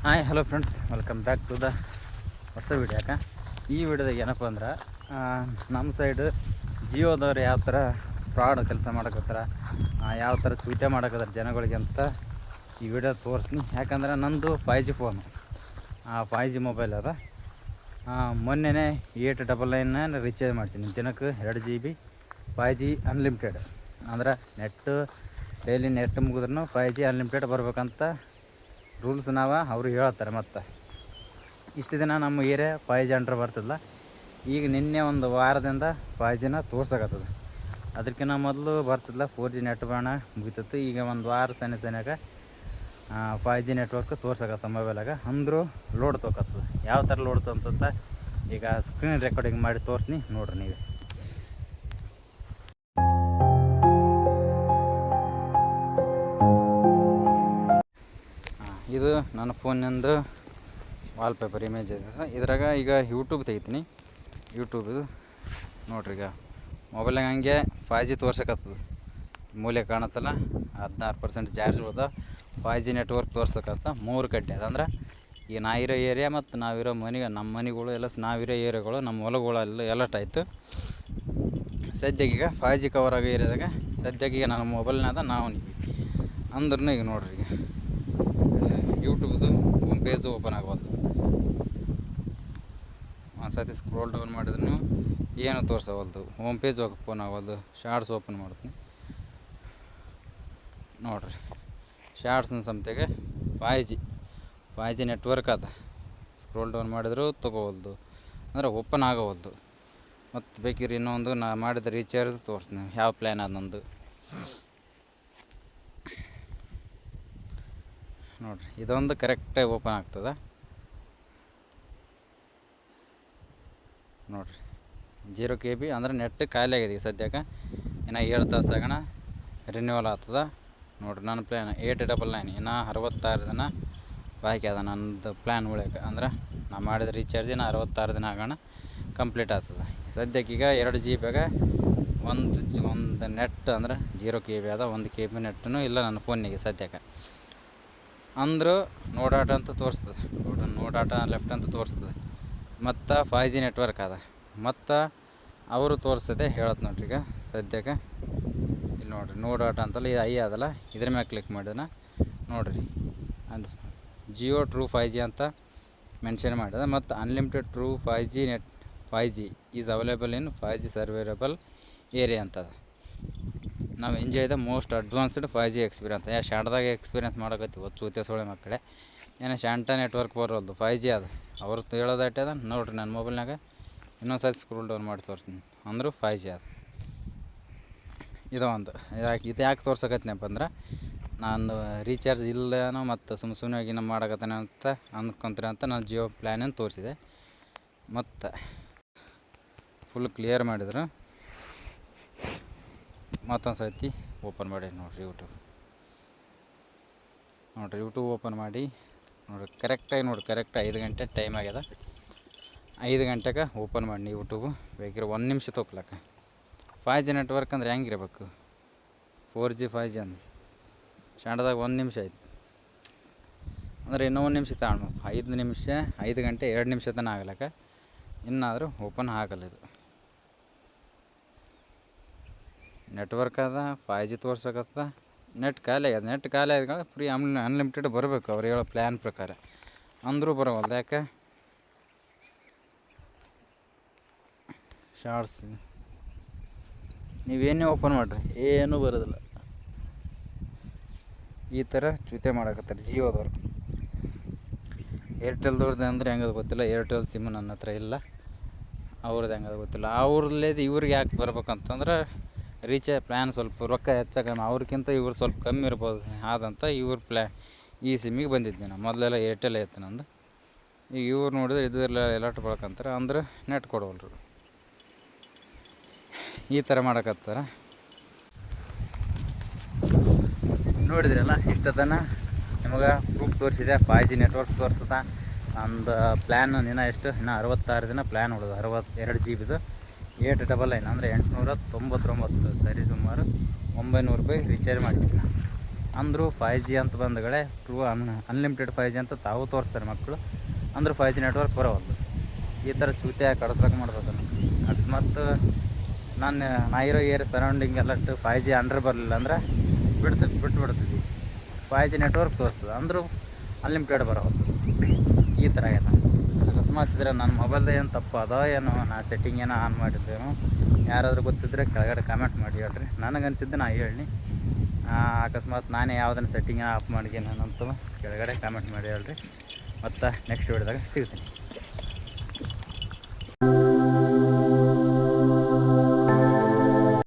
Hi hello friends, welcome back to the ಹೊಸ ವಿಡಿಯೋಕ. ಈ ವಿಡಿಯೋದಾಗ ಏನಪ್ಪ ಅಂದ್ರೆ ನಮ್ಮ ಸೈಡ್ ಜಿಯೋದವ್ರು ಯಾವ ಥರ ಫ್ರಾಡ್ ಕೆಲಸ ಮಾಡಕತ್ತಾರ, ಯಾವ ಥರ ಚೂಟೆ ಮಾಡಕತ್ತಾರ ಜನಗಳಿಗೆ ಅಂತ ಈ ವಿಡಿಯೋ ತೋರಿಸ್ತೀನಿ. ಯಾಕಂದ್ರೆ ನಂದು 5G ಫೋನು, 5G ಮೊಬೈಲ್ ಅದ. ಮೊನ್ನೆ 899 ರೀಚಾರ್ಜ್ ಮಾಡ್ತೀನಿ. ದಿನಕ್ಕೆ 2GB 5G ಅನ್ಲಿಮಿಟೆಡ್, ಅಂದ್ರೆ ನೆಟ್ಟು ಡೈಲಿ ನೆಟ್ ಮುಗಿದ್ರೂ 5G ಅನ್ಲಿಮಿಟೆಡ್ ಬರ್ಬೇಕಂತ ರೂಲ್ಸ್ ಅವರು ಹೇಳ್ತಾರೆ. ಮತ್ತು ಇಷ್ಟು ದಿನ ನಮ್ಮ ಏರಿಯಾ 5G ಅಂಡ್ರ್ ಬರ್ತಿಲ್ಲ. ಈಗ ನಿನ್ನೆ ಒಂದು ವಾರದಿಂದ 5Gನ ತೋರ್ಸಕತ್ತದ. ಅದಕ್ಕಿಂತ ಮೊದಲು ಬರ್ತಿಲ್ಲ, 4G ನೆಟ್ ಬಾಣ ಮುಗಿತಿತ್ತು. ಈಗ ಒಂದು ವಾರ ಸನಿಯಾಗ 5G ನೆಟ್ವರ್ಕ್ ತೋರ್ಸಕತ್ತ ಮೊಬೈಲಾಗ. ಅಂದರೂ ಲೋಡ್ ತೊಗೊತದ. ಯಾವ ಥರ ಲೋಡ್ ತೊಗೊಂತ ಈಗ ಸ್ಕ್ರೀನ್ ರೆಕಾರ್ಡಿಂಗ್ ಮಾಡಿ ತೋರಿಸ್ನಿ, ನೋಡ್ರಿ ನೀವೇ. ಇದು ನನ್ನ ಫೋನಿಂದು ವಾಲ್ಪೇಪರ್ ಇಮೇಜ್ ಇದೆ. ಇದ್ರಾಗ ಈಗ ಯೂಟ್ಯೂಬ್ ತೆಗಿತೀನಿ. ಯೂಟ್ಯೂಬ್ ಇದು ನೋಡ್ರಿ, ಈಗ ಮೊಬೈಲಾಗ ಹಂಗೆ 5G ತೋರ್ಸಕತ್ತದ. ಮೂಲೆ ಕಾಣತ್ತಲ್ಲ, 16% ಚಾರ್ಜ್ ಹೋದ. 5G network ತೋರ್ಸಕತ್ತ. 3 ಕಡ್ಡೆ ಅದ. ಅಂದ್ರೆ ಈಗ ನಾ ಇರೋ ಏರಿಯಾ ಮತ್ತು ನಾವಿರೋ ಮನೆಗೆ, ನಮ್ಮ ಮನೆಗಳು ಎಲ್ಲ ನಾವಿರೋ ಏರಿಯಾಗಳು, ನಮ್ಮ ಹೊಲಗಳೆಲ್ಲ ಎಲ್ಲಟಾಯ್ತು. ಸದ್ಯಕ್ಕೆ ಈಗ 5G ಕವರ್ ಆಗೋ ಏರಿಯಾದಾಗ ಸದ್ಯಕ್ಕೆ ಈಗ ನನ್ನ ಮೊಬೈಲ್ನಾಗ ನಾವು ಅಂದ್ರೂ ಈಗ ನೋಡ್ರಿ, ಈಗ ಯೂಟ್ಯೂಬ್ದು ಹೋಮ್ ಪೇಜು ಓಪನ್ ಆಗೋದು. ಒಂದ್ಸತಿ ಸ್ಕ್ರೋಲ್ ಡೌನ್ ಮಾಡಿದ್ರು ಏನು ತೋರಿಸವಲ್ದು. ಹೋಮ್ ಪೇಜ್ ಓಪನ್ ಆಗೋದು. ಶಾರ್ಟ್ಸ್ ಓಪನ್ ಮಾಡ್ತೀನಿ ನೋಡ್ರಿ. ಶಾರ್ಟ್ಸ್ನ ಸಂತೆಗೆ 5G ನೆಟ್ವರ್ಕ್ ಅದ. ಸ್ಕ್ರೋಲ್ ಡೌನ್ ಮಾಡಿದ್ರು ತೊಗೋವಲ್ದು, ಅಂದರೆ ಓಪನ್ ಆಗೋವಲ್ದು. ಮತ್ತು ಬೇಕಿದ್ರೆ ಇನ್ನೊಂದು ನಾ ಮಾಡಿದ ರೀಚಾರ್ಜ್ ತೋರಿಸ್ತೀನಿ, ಯಾವ ಪ್ಲ್ಯಾನ್ ಅದು ನಂದು ನೋಡ್ರಿ. ಇದೊಂದು ಕರೆಕ್ಟಾಗಿ ಓಪನ್ ಆಗ್ತದೆ ನೋಡ್ರಿ. 0 KB ಅಂದ್ರೆ ನೆಟ್ ಖಾಲಿ ಆಗಿದೆ. ಈಗ ಸದ್ಯಕ್ಕೆ ಇನ್ನು 7 ತಾಸು ಆಗೋಣ ರಿನ್ಯೂವಲ್ ಆಗ್ತದೆ ನೋಡ್ರಿ. ನನ್ನ ಪ್ಲ್ಯಾನ್ 899, ಇನ್ನು 66 ದಿನ ಬಾಕಿ ಅದ ನನ್ನದು ಪ್ಲ್ಯಾನ್ ಉಳಿಯೋಕೆ. ಅಂದ್ರೆ ನಾ ಮಾಡಿದ ರೀಚಾರ್ಜ್ ಇನ್ನು 66 ದಿನ ಆಗೋಣ ಕಂಪ್ಲೀಟ್ ಆಗ್ತದೆ. ಸದ್ಯಕ್ಕೆ ಈಗ 2GB ಒಂದು ನೆಟ್ ಅಂದ್ರೆ 0 KB ಅದ. 1 KB ನೆಟ್ಟೂ ಇಲ್ಲ ನನ್ನ ಫೋನಿಗೆ ಸದ್ಯಕ್ಕೆ. ಅಂದರೂ ನೋ ಡಾಟಾ ಅಂತ ತೋರಿಸ್ತದೆ. ನೋ ಡಾಟಾ ಲೆಫ್ಟ್ ಅಂತ ತೋರಿಸ್ತದೆ. ಮತ್ತು 5G ನೆಟ್ವರ್ಕ್ ಅದ. ಮತ್ತು ಅವರು ತೋರಿಸ್ತದೆ ಹೇಳತ್ತೆ ನೋಡ್ರಿ. ಈಗ ಸದ್ಯಕ್ಕೆ ಇಲ್ಲಿ ನೋಡಿರಿ, ನೋ ಡಾಟಾ ಅಂತಲ್ಲ, ಇದು ಐ ಅದಲ್ಲ, ಇದ್ರ ಮ್ಯಾಗೆ ಕ್ಲಿಕ್ ಮಾಡಿದ ನೋಡಿರಿ. ಅಂಡ್ ಜಿಯೋ ಟ್ರೂ 5G ಅಂತ ಮೆನ್ಷನ್ ಮಾಡಿದೆ. ಮತ್ತು unlimited true 5G is available in 5G serviceable area ಅಂತದ. ನಾವು enjoy the most advanced 5G experience. ಶಾಂಟದಾಗ ಎಕ್ಸ್ಪೀರಿಯನ್ಸ್ ಮಾಡಕತ್ತೀವಿ ಚೂತೆ ಸೊಳೆ ಮಕ್ಕಳೇ. ಏನೋ ಶಾಂಟ ನೆಟ್ವರ್ಕ್ ಬರೋದು 5G ಅದು. ಅವ್ರು ಹೇಳೋದಟ್ಟೆ ಅದ ನೋಡಿರಿ. ನನ್ನ ಮೊಬೈಲ್ನಾಗ ಇನ್ನೊಂದು ಸಲ ಸ್ಕ್ರೋಲ್ ಡೌನ್ ಮಾಡಿ ತೋರಿಸ್ತೀನಿ, ಅಂದರೂ 5G ಅದು. ಇದು ಒಂದು ಇದು ಯಾಕೆ ತೋರ್ಸಕತ್ತೀನಪ್ಪ ಅಂದ್ರೆ, ನಾನು ರೀಚಾರ್ಜ್ ಇಲ್ಲೇನೋ ಮತ್ತು ಸುಮ್ಮನೆ ನಮ್ಮ ಮಾಡಕತ್ತಾನೆ ಅಂತ ಅಂದ್ಕೊಂತೀರ ಅಂತ ನಾನು ಜಿಯೋ ಪ್ಲ್ಯಾನನ್ನು ತೋರಿಸಿದೆ. ಮತ್ತು ಫುಲ್ ಕ್ಲಿಯರ್ ಮಾಡಿದ್ರು. ಮತ್ತೊಂದು ಸರ್ತಿ ಓಪನ್ ಮಾಡಿ ನೋಡಿರಿ ಯೂಟ್ಯೂಬ್ ಓಪನ್ ಮಾಡಿ ನೋಡಿರಿ. ಕರೆಕ್ಟಾಗಿ ನೋಡಿ, ಕರೆಕ್ಟ್ 5 ಗಂಟೆ ಟೈಮ್ ಆಗ್ಯದ. 5 ಗಂಟೆಗೆ ಓಪನ್ ಮಾಡಿ ಯೂಟ್ಯೂಬು. ಬೇಕಿರೋ 1 ನಿಮಿಷ ತೊಗೊಳಕ. 5G ನೆಟ್ವರ್ಕ್ ಅಂದ್ರೆ ಹೆಂಗಿರ್ಬೇಕು, 4G 5G ಅಂದು ಶಾಂಡದಾಗ 1 ನಿಮಿಷ ಆಯ್ತು ಅಂದರೆ ಇನ್ನೂ 1 ನಿಮಿಷ ತಾಳ್ಮ. 5 ನಿಮಿಷ 5 ಗಂಟೆ 2 ನಿಮಿಷ ತನಕ ಆಗ್ಲಕ್ಕ, ಇನ್ನಾದರೂ ಓಪನ್ ಆಗಲ್ಲ. ಇದು ನೆಟ್ವರ್ಕ್ ಅದ, 5G ತೋರ್ಸಕತ್ತ. ನೆಟ್ ಖಾಲಿ ಆಗ್ಯದ. ನೆಟ್ ಖಾಲಿ ಆದ ಫ್ರೀ ಅನ್ಲಿಮಿಟೆಡ್ ಬರಬೇಕು ಅವ್ರು ಹೇಳೋ ಪ್ಲ್ಯಾನ್ ಪ್ರಕಾರ. ಅಂದರೂ ಬರೋವಲ್ದು. ಯಾಕೆ? ಶಾರ್ಟ್ಸ್ ನೀವೇನೇ ಓಪನ್ ಮಾಡಿರಿ ಏನೂ ಬರೋದಿಲ್ಲ. ಈ ಥರ ಚೂತೆ ಮಾಡಕತ್ತಾರೆ ಜಿಯೋದವ್ರು. ಏರ್ಟೆಲ್ದವ್ರದ್ದು ಅಂದರೆ ಹೆಂಗದು ಗೊತ್ತಿಲ್ಲ. ಏರ್ಟೆಲ್ ಸಿಮ್ ನನ್ನ ಹತ್ರ ಇಲ್ಲ. ಅವ್ರದ್ದು ಹೆಂಗದು ಗೊತ್ತಿಲ್ಲ. ಅವ್ರಲ್ಲೇದು ಇವ್ರಿಗೆ ಯಾಕೆ ಬರ್ಬೇಕಂತಂದ್ರೆ, ರೀಚಾರ್ಜ್ ಪ್ಲ್ಯಾನ್ ಸ್ವಲ್ಪ ರೊಕ್ಕ ಹೆಚ್ಚಾಗ ಅವ್ರಿಗಿಂತ ಇವ್ರು ಸ್ವಲ್ಪ ಕಮ್ಮಿ ಇರ್ಬೋದು ಆದಂತ ಇವ್ರ ಈ ಸಿಮ್ಮಿಗೆ ಬಂದಿದ್ದೆ ನಾನು. ಮೊದಲೆಲ್ಲ ಏರ್ಟೆಲ್ ಐತೆ ನಂದು. ಈಗ ಇವ್ರು ನೋಡಿದ್ರೆ ಇದೆಲ್ಲ ಎಲಾಟ್ ಬಳಕಂತಾರೆ, ಅಂದ್ರೆ ನೆಟ್ ಕೊಡವಲ್ರು. ಈ ಥರ ಮಾಡಕತ್ತಾರ ನೋಡಿದ್ರಲ್ಲ. ಇಷ್ಟತನ ನಿಮಗೆ ಪ್ರೂಫ್ ತೋರಿಸಿದೆ. 5G network ತೋರಿಸ್ತದ. ನಂದು ಪ್ಲ್ಯಾನ್ ಇನ್ನೂ ಎಷ್ಟು, ಇನ್ನೂ 66 ದಿನ ಪ್ಲ್ಯಾನ್ ಉಳಿದು. 62GBದು 899 ಅಂದರೆ 899, ಸರಿ ಸುಮಾರು 900 ರೂಪಾಯಿ ರೀಚಾರ್ಜ್ ಮಾಡಿದ್ದೀನಿ ನಾನು. ಅಂದರೂ 5G ಅಂತ ಬಂದಗಳೇ ಟ್ರೂ ಅನ್ಲಿಮಿಟೆಡ್ 5G ಅಂತ ತಾವು ತೋರಿಸ್ತಾರೆ ಮಕ್ಕಳು. ಅಂದರೂ 5G ನೆಟ್ವರ್ಕ್ ಬರೋವಲ್ದು. ಈ ಥರ ಚೂತ್ಯ ಕಡಿಸ್ಲಕ್ಕೆ ಮಾಡ್ಬೋದು. ಅಕಸ್ಮಾತ್ ನಾ ಇರೋ ಏರಿಯಾ ಸರೌಂಡಿಂಗ್ ಎಲ್ಲ 5G ಅಂಡ್ರ್ ಬರಲಿಲ್ಲ ಅಂದ್ರೆ ಬಿಟ್ಬಿಡ್ತೀವಿ. 5G ನೆಟ್ವರ್ಕ್ ತೋರಿಸ್ತದೆ, ಅಂದರೂ ಅನ್ಲಿಮಿಟೆಡ್ ಬರೋವಲ್ದು. ಈ ಥರ ಏನೋ ಅಕಸ್ಮಾತ್ ಇದ್ರೆ ನನ್ನ ಮೊಬೈಲ್ದಾಗ ಏನು ತಪ್ಪು ಅದೋ ಏನೋ, ನಾ ಸೆಟ್ಟಿಂಗ್ ಏನೋ ಆನ್ ಮಾಡಿದ್ದೇನೋ. ಯಾರಾದರೂ ಗೊತ್ತಿದ್ದರೆ ಕೆಳಗಡೆ ಕಾಮೆಂಟ್ ಮಾಡಿ ಹೇಳ್ರಿ. ನನಗನ್ಸಿದ್ದು ನಾ ಹೇಳಿ. ಅಕಸ್ಮಾತ್ ನಾನೇ ಯಾವುದನ್ನು ಸೆಟ್ಟಿಂಗ್ ಆಫ್ ಮಾಡಿದ್ದೀನಿ ಅಂತ ಕೆಳಗಡೆ ಕಾಮೆಂಟ್ ಮಾಡಿ ಹೇಳ್ರಿ. ಮತ್ತು ನೆಕ್ಸ್ಟ್ ವಿಡಿಯೋದಾಗ ಸಿಗ್ತೀನಿ.